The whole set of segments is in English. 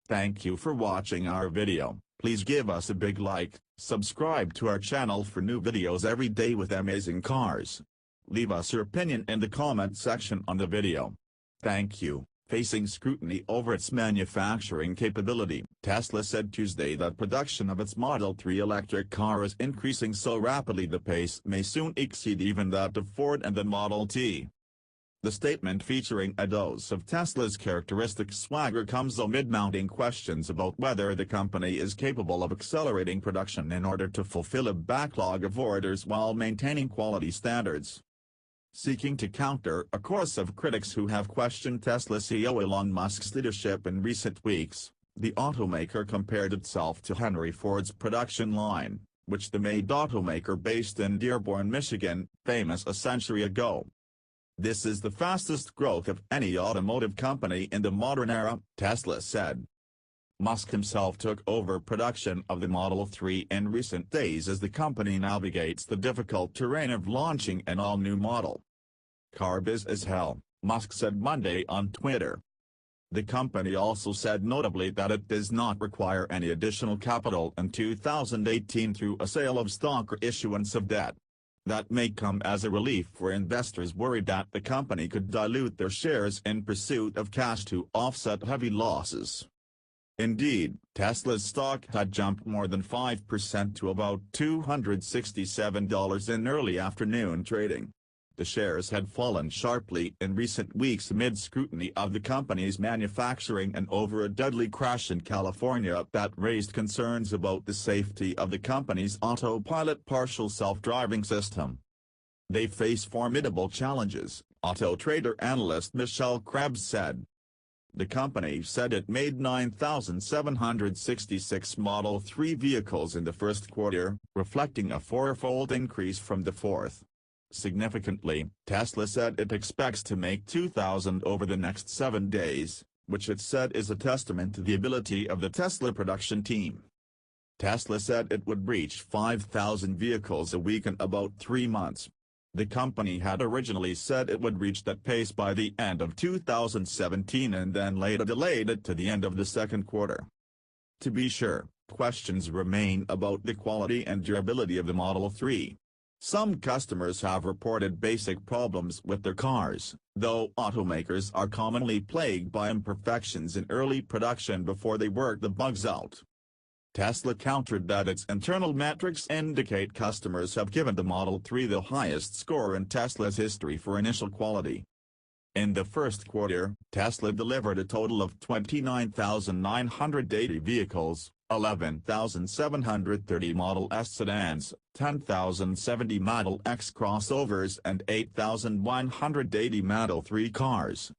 Thank you for watching our video. Please give us a big like, subscribe to our channel for new videos every day with amazing cars. Leave us your opinion in the comment section on the video. Thank you. Facing scrutiny over its manufacturing capability, Tesla said Tuesday that production of its Model 3 electric car is increasing so rapidly the pace may soon exceed even that of Ford and the Model T. The statement, featuring a dose of Tesla's characteristic swagger, comes amid mounting questions about whether the company is capable of accelerating production in order to fulfill a backlog of orders while maintaining quality standards. Seeking to counter a chorus of critics who have questioned Tesla CEO Elon Musk's leadership in recent weeks, the automaker compared itself to Henry Ford's production line, which the made automaker based in Dearborn, Michigan, famous a century ago. "This is the fastest growth of any automotive company in the modern era," Tesla said. Musk himself took over production of the Model 3 in recent days as the company navigates the difficult terrain of launching an all-new model. "Car biz as hell," Musk said Monday on Twitter. The company also said notably that it does not require any additional capital in 2018 through a sale of stock or issuance of debt. That may come as a relief for investors worried that the company could dilute their shares in pursuit of cash to offset heavy losses. Indeed, Tesla's stock had jumped more than 5% to about $267 in early afternoon trading. The shares had fallen sharply in recent weeks amid scrutiny of the company's manufacturing and over a deadly crash in California that raised concerns about the safety of the company's autopilot partial self-driving system. "They face formidable challenges," Auto Trader analyst Mich said. The company said it made 9,766 Model 3 vehicles in the first quarter, reflecting a four-fold increase from the fourth. Significantly, Tesla said it expects to make 2,000 over the next 7 days, which it said is a testament to the ability of the Tesla production team. Tesla said it would reach 5,000 vehicles a week in about 3 months. The company had originally said it would reach that pace by the end of 2017 and then later delayed it to the end of the second quarter. To be sure, questions remain about the quality and durability of the Model 3. Some customers have reported basic problems with their cars, though automakers are commonly plagued by imperfections in early production before they work the bugs out. Tesla countered that its internal metrics indicate customers have given the Model 3 the highest score in Tesla's history for initial quality. In the first quarter, Tesla delivered a total of 29,980 vehicles, 11,730 Model S sedans, 10,070 Model X crossovers and 8,180 Model 3 cars.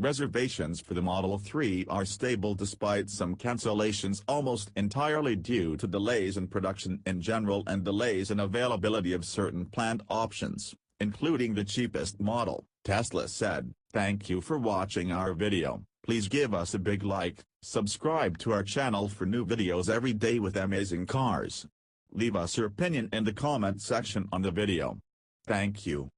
Reservations for the Model 3 are stable despite some cancellations almost entirely due to delays in production in general and delays in availability of certain planned options, including the cheapest model, Tesla said. Thank you for watching our video. Please give us a big like, subscribe to our channel for new videos every day with amazing cars. Leave us your opinion in the comment section on the video. Thank you.